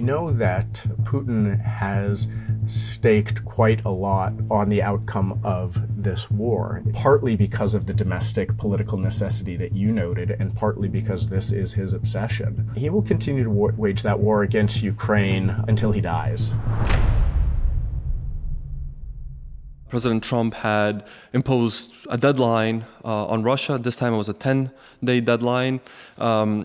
know that Putin has staked quite a lot on the outcome of this war, partly because of the domestic political necessity that you noted, and partly because this is his obsession. He will continue to wage that war against Ukraine until he dies. President Trump had imposed a deadline on Russia. This time it was a 10-day deadline.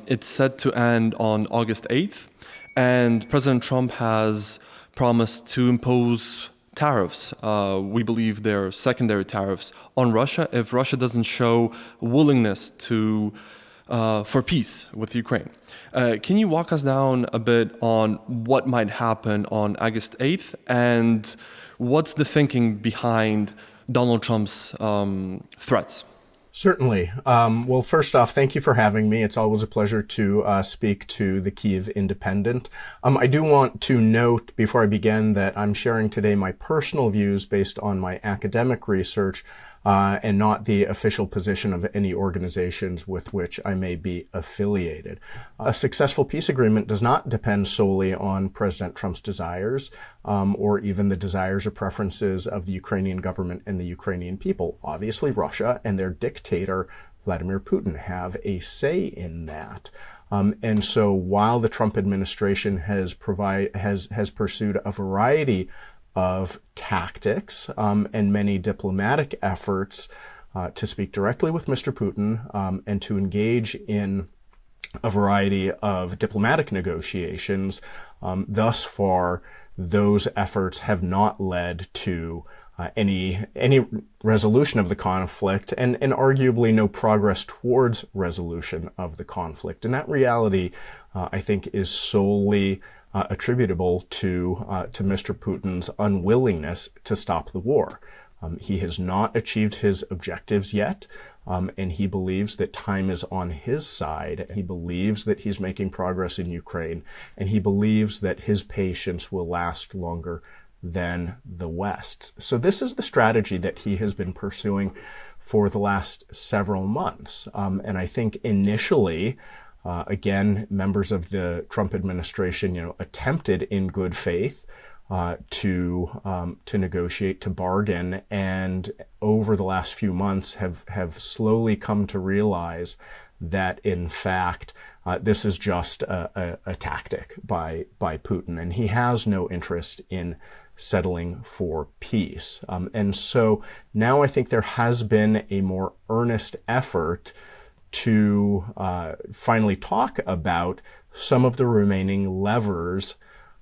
It's set to end on August 8th. And President Trump has promised to impose tariffs. We believe they're secondary tariffs on Russia if Russia doesn't show willingness for peace with Ukraine. Can you walk us down a bit on what might happen on August 8th and what's the thinking behind Donald Trump's threats? Certainly. Well, first off, thank you for having me. It's always a pleasure to speak to the Kyiv Independent. I do want to note before I begin that I'm sharing today my personal views based on my academic research and not the official position of any organizations with which I may be affiliated. A successful peace agreement does not depend solely on President Trump's desires or even the desires or preferences of the Ukrainian government and the Ukrainian people. Obviously, Russia and their dictator, Vladimir Putin, have a say in that. And so while the Trump administration has pursued a variety of tactics and many diplomatic efforts to speak directly with Mr. Putin and to engage in a variety of diplomatic negotiations, thus far, those efforts have not led to any resolution of the conflict and arguably no progress towards resolution of the conflict. And that reality, I think, is solely attributable to Mr. Putin's unwillingness to stop the war. He has not achieved his objectives yet, and he believes that time is on his side. He believes that he's making progress in Ukraine, and he believes that his patience will last longer than the West. So this is the strategy that he has been pursuing for the last several months. And I think initially, again, members of the Trump administration, attempted in good faith to negotiate, to bargain, and over the last few months have slowly come to realize that, in fact, this is just a tactic by Putin, and he has no interest in settling for peace. And so now I think there has been a more earnest effort to finally talk about some of the remaining levers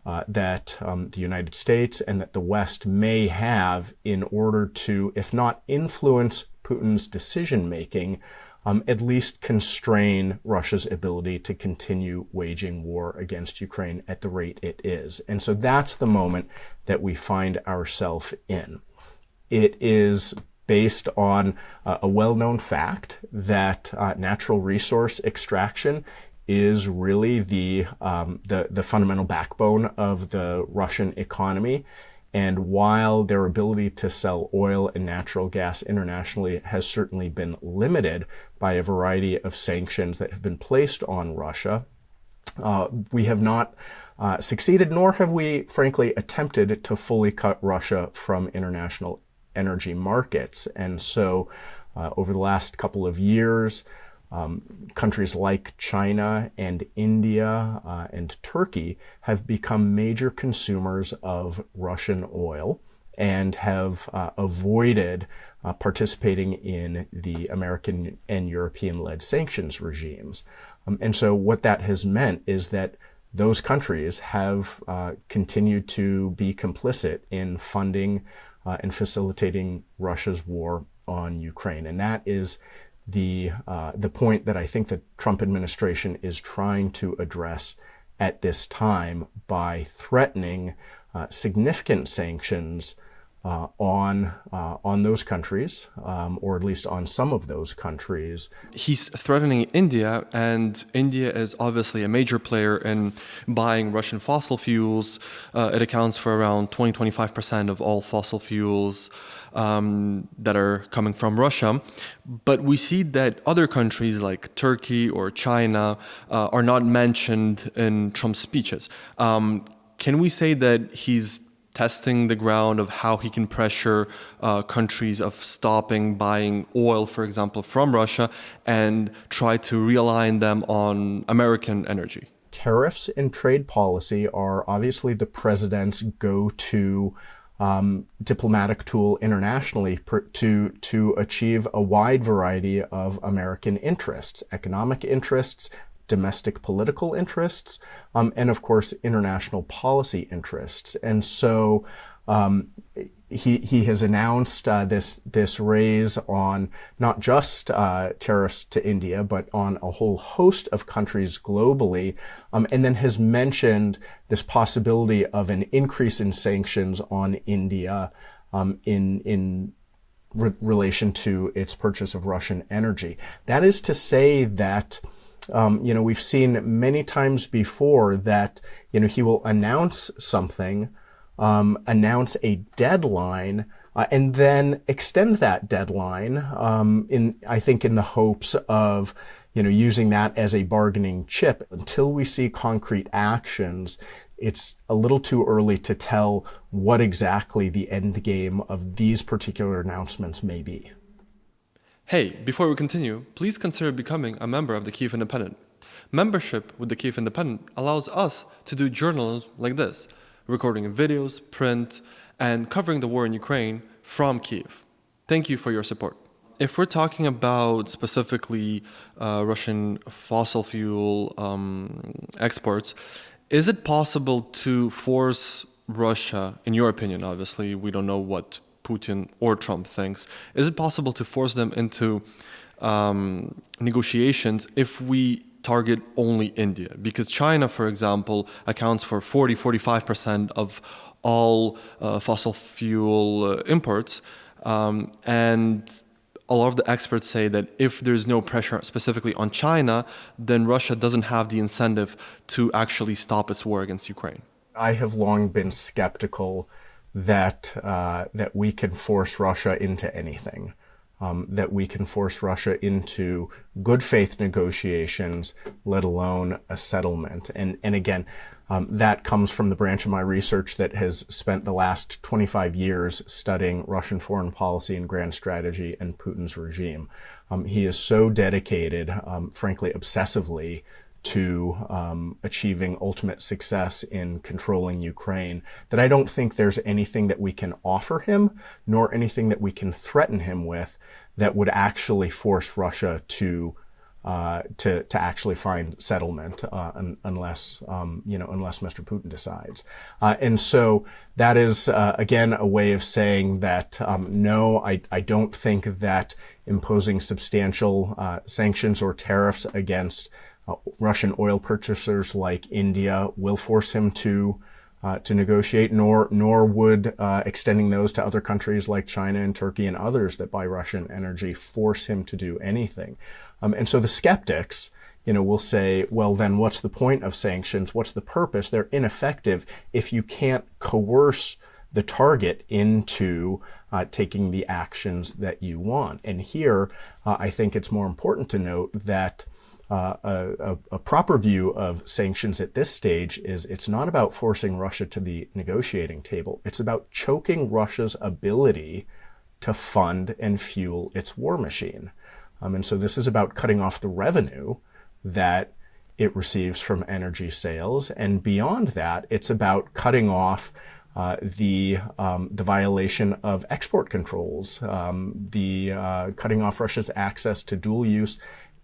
that the United States and that the West may have in order to, if not influence Putin's decision-making, at least constrain Russia's ability to continue waging war against Ukraine at the rate it is. And so that's the moment that we find ourselves in. It is based on a well-known fact that natural resource extraction is really the fundamental backbone of the Russian economy. And while their ability to sell oil and natural gas internationally has certainly been limited by a variety of sanctions that have been placed on Russia, we have not succeeded, nor have we, frankly, attempted to fully cut Russia from international energy markets. And so over the last couple of years, countries like China and India and Turkey have become major consumers of Russian oil and have avoided participating in the American and European-led sanctions regimes. And so what that has meant is that those countries have continued to be complicit in funding and facilitating Russia's war on Ukraine. And that is the point that I think the Trump administration is trying to address at this time by threatening significant sanctions on those countries, or at least on some of those countries. He's threatening India, and India is obviously a major player in buying Russian fossil fuels. It accounts for around 20-25% of all fossil fuels that are coming from Russia. But we see that other countries like Turkey or China are not mentioned in Trump's speeches. Can we say that he's testing the ground of how he can pressure countries of stopping buying oil, for example, from Russia, and try to realign them on American energy? Tariffs and trade policy are obviously the president's go-to diplomatic tool internationally to achieve a wide variety of American interests, economic interests, domestic political interests, and of course, international policy interests. And so he has announced this raise on not just tariffs to India, but on a whole host of countries globally, and then has mentioned this possibility of an increase in sanctions on India in relation to its purchase of Russian energy. That is to say that we've seen many times before that, he will announce something, announce a deadline, and then extend that deadline, I think in the hopes of, using that as a bargaining chip. Until we see concrete actions, it's a little too early to tell what exactly the end game of these particular announcements may be. Hey, before we continue, please consider becoming a member of the Kyiv Independent. Membership with the Kyiv Independent allows us to do journalism like this, recording videos, print, and covering the war in Ukraine from Kyiv. Thank you for your support. If we're talking about specifically Russian fossil fuel exports, is it possible to force Russia, in your opinion, obviously, we don't know what Putin or Trump thinks, is it possible to force them into negotiations if we target only India? Because China, for example, accounts for 40-45% of all fossil fuel imports. And a lot of the experts say that if there's no pressure specifically on China, then Russia doesn't have the incentive to actually stop its war against Ukraine. I have long been skeptical that we can force Russia into anything, that we can force Russia into good faith negotiations, let alone a settlement. And again, that comes from the branch of my research that has spent the last 25 years studying Russian foreign policy and grand strategy and Putin's regime. He is so dedicated, frankly, obsessively, to achieving ultimate success in controlling Ukraine, that I don't think there's anything that we can offer him, nor anything that we can threaten him with that would actually force Russia to actually find settlement, unless Mr. Putin decides. And so that is, again, a way of saying that, no, I don't think that imposing substantial sanctions or tariffs against Russian oil purchasers like India will force him to negotiate, nor would extending those to other countries like China and Turkey and others that buy Russian energy force him to do anything. And so the skeptics, will say, well, then what's the point of sanctions? What's the purpose? They're ineffective if you can't coerce the target into taking the actions that you want. And here, I think it's more important to note that a proper view of sanctions at this stage is it's not about forcing Russia to the negotiating table. It's about choking Russia's ability to fund and fuel its war machine. And so this is about cutting off the revenue that it receives from energy sales. And beyond that, it's about cutting off the violation of export controls, cutting off Russia's access to dual use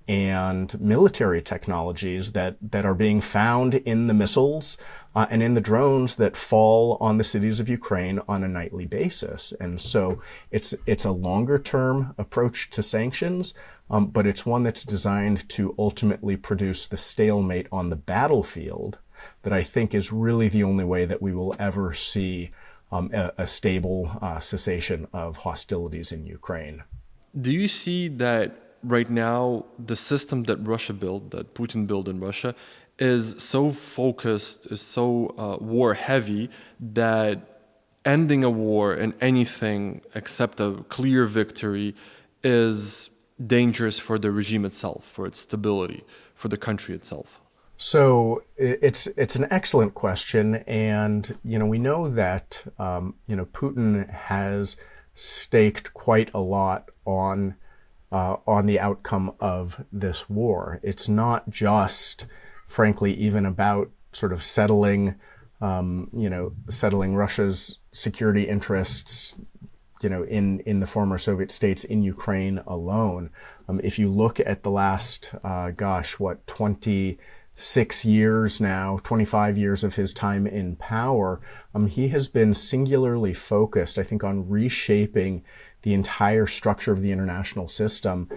and military technologies that are being found in the missiles and in the drones that fall on the cities of Ukraine on a nightly basis. And so it's a longer term approach to sanctions, but it's one that's designed to ultimately produce the stalemate on the battlefield that I think is really the only way that we will ever see a stable cessation of hostilities in Ukraine. Do you see that right now the system that Russia built, that Putin built in Russia, is so focused, is so war heavy that ending a war in anything except a clear victory is dangerous for the regime itself, for its stability, for the country itself? So it's an excellent question, and we know that Putin has staked quite a lot on the outcome of this war. It's not just, frankly, even about sort of settling Russia's security interests, in the former Soviet states in Ukraine alone. If you look at the last, 26 years now, 25 years of his time in power, he has been singularly focused, I think, on reshaping the entire structure of the international system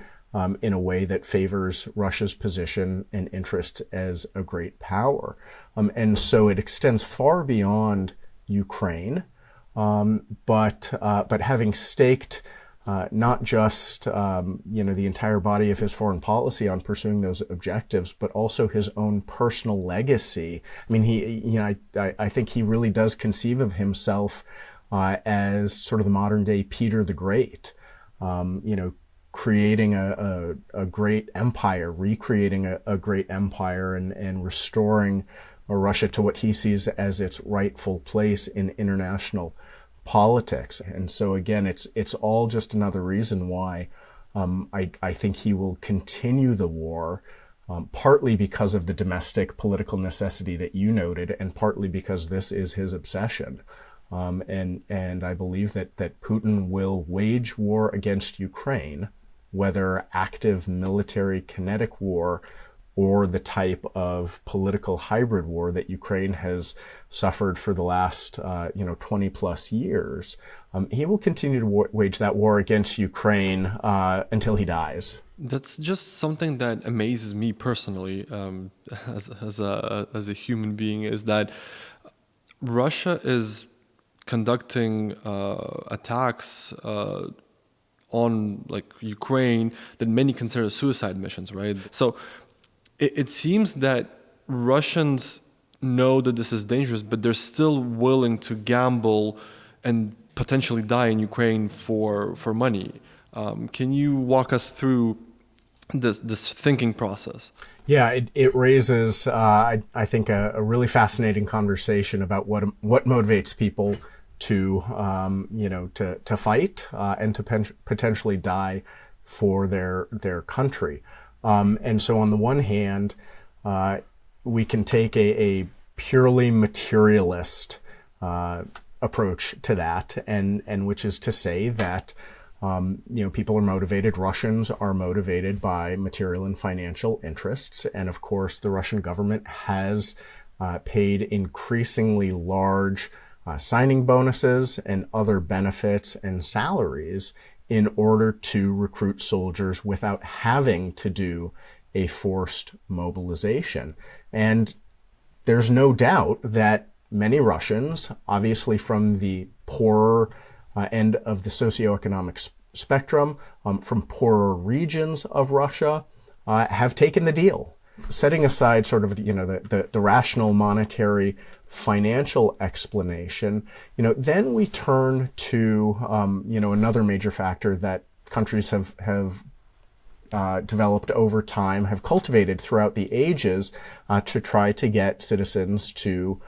in a way that favors Russia's position and interest as a great power. And so it extends far beyond Ukraine, but having staked not just the entire body of his foreign policy on pursuing those objectives, but also his own personal legacy. I mean, I think he really does conceive of himself as sort of the modern day Peter the Great. Creating a great empire, recreating a great empire, and restoring Russia to what he sees as its rightful place in international politics. And so again, it's all just another reason why I think he will continue the war, partly because of the domestic political necessity that you noted, and partly because this is his obsession. And I believe that Putin will wage war against Ukraine, whether active military kinetic war or the type of political hybrid war that Ukraine has suffered for the last 20 plus years. He will continue to wage that war against Ukraine until he dies. That's just something that amazes me personally as a human being, is that Russia is conducting attacks on Ukraine that many consider suicide missions, right? So it seems that Russians know that this is dangerous, but they're still willing to gamble and potentially die in Ukraine for money. Can you walk us through this thinking process? Yeah, it raises, I think, a really fascinating conversation about what motivates people to fight and to potentially die for their country. And so on the one hand, we can take a purely materialist approach to that, and which is to say that people are motivated, Russians are motivated by material and financial interests. And of course, the Russian government has paid increasingly large signing bonuses and other benefits and salaries in order to recruit soldiers without having to do a forced mobilization. And there's no doubt that many Russians, obviously from the poorer end of the socioeconomic spectrum, from poorer regions of Russia, have taken the deal. Setting aside sort of the rational monetary financial explanation, then we turn to another major factor that countries have developed over time, have cultivated throughout the ages to try to get citizens to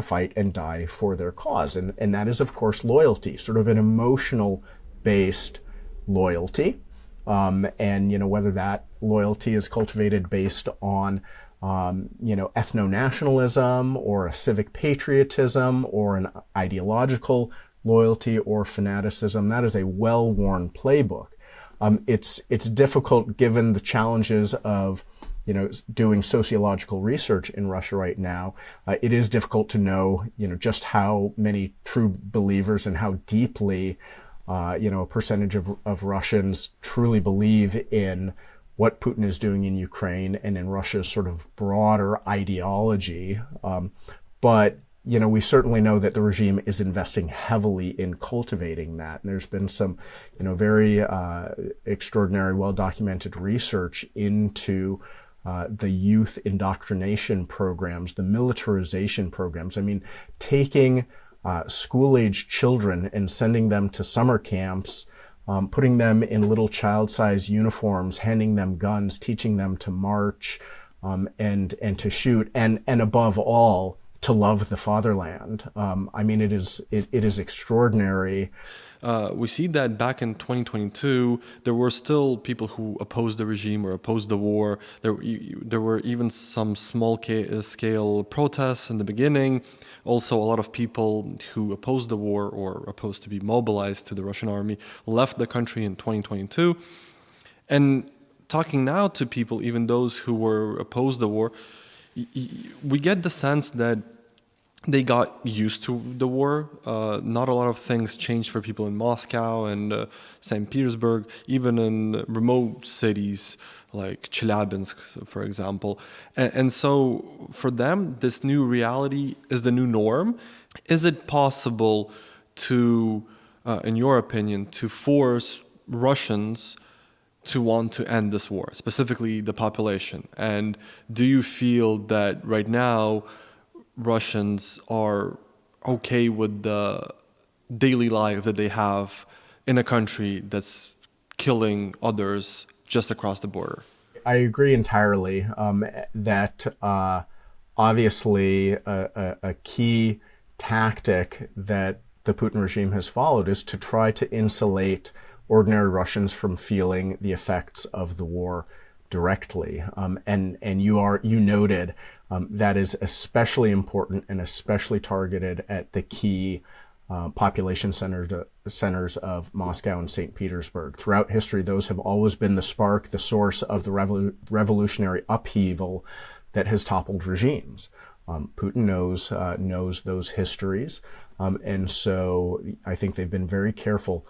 fight and die for their cause, and that is of course loyalty, sort of an emotional based loyalty, and whether that loyalty is cultivated based on ethno-nationalism or a civic patriotism or an ideological loyalty or fanaticism, that is a well-worn playbook. It's difficult given the challenges of doing sociological research in Russia right now. It is difficult to know just how many true believers and how deeply a percentage of Russians truly believe in what Putin is doing in Ukraine and in Russia's sort of broader ideology. But we certainly know that the regime is investing heavily in cultivating that. And there's been some, very extraordinary, well-documented research into the youth indoctrination programs, the militarization programs. I mean, taking school-age children and sending them to summer camps, putting them in little child-sized uniforms, handing them guns, teaching them to march and to shoot, and above all, to love the fatherland. I mean, it is extraordinary. We see that back in 2022, there were still people who opposed the regime or opposed the war. There were even some small-scale protests in the beginning. Also, a lot of people who opposed the war or opposed to be mobilized to the Russian army left the country in 2022. And talking now to people, even those who were opposed the war, we get the sense that they got used to the war. Not a lot of things changed for people in Moscow and St. Petersburg, even in remote cities like Chelyabinsk, for example. And so for them, this new reality is the new norm. Is it possible to, in your opinion, to force Russians to want to end this war, specifically the population? And do you feel that right now Russians are okay with the daily life that they have in a country that's killing others just across the border? I agree entirely that obviously a key tactic that the Putin regime has followed is to try to insulate ordinary Russians from feeling the effects of the war directly. And you noted that is especially important and especially targeted at the key population centers of Moscow and St. Petersburg. Throughout history, those have always been the spark, the source of the revolutionary upheaval that has toppled regimes. Putin knows those histories, and so I think they've been very careful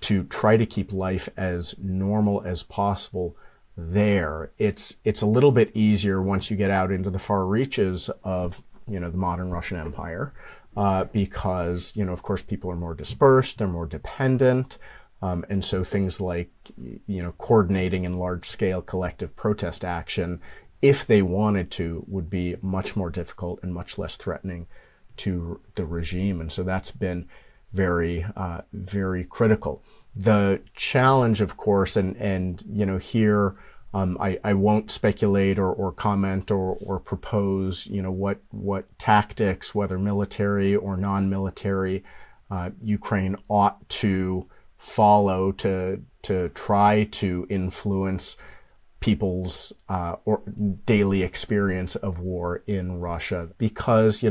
to try to keep life as normal as possible there. It's a little bit easier once you get out into the far reaches of the modern Russian Empire, because of course people are more dispersed, they're more dependent, and so things like coordinating in large-scale collective protest action, if they wanted to, would be much more difficult and much less threatening to the regime. And so that's been very, very critical. The challenge, of course, and here I won't speculate or comment or propose, what tactics, whether military or non-military, Ukraine ought to follow to try to influence people's or daily experience of war in Russia. Because,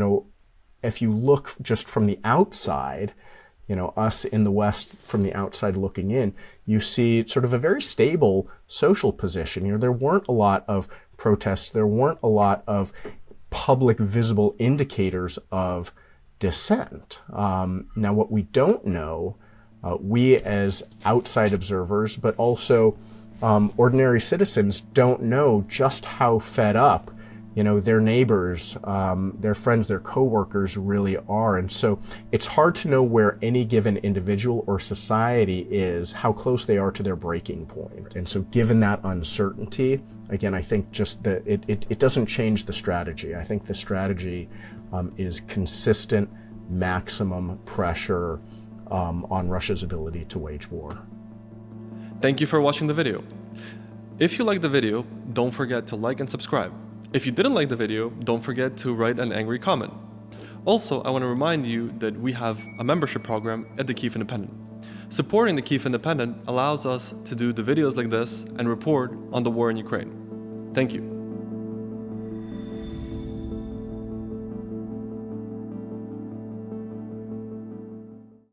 if you look just from the outside, us in the West from the outside looking in, you see sort of a very stable social position. There weren't a lot of protests. There weren't a lot of public visible indicators of dissent. Now, what we don't know, we as outside observers, but also ordinary citizens don't know just how fed up their neighbors, their friends, their coworkers really are. And so it's hard to know where any given individual or society is, how close they are to their breaking point. And so given that uncertainty, again, I think just that it doesn't change the strategy. I think the strategy is consistent maximum pressure on Russia's ability to wage war. Thank you for watching the video. If you liked the video, don't forget to like and subscribe. If you didn't like the video, don't forget to write an angry comment. Also, I want to remind you that we have a membership program at the Kyiv Independent. Supporting the Kyiv Independent allows us to do the videos like this and report on the war in Ukraine. Thank you.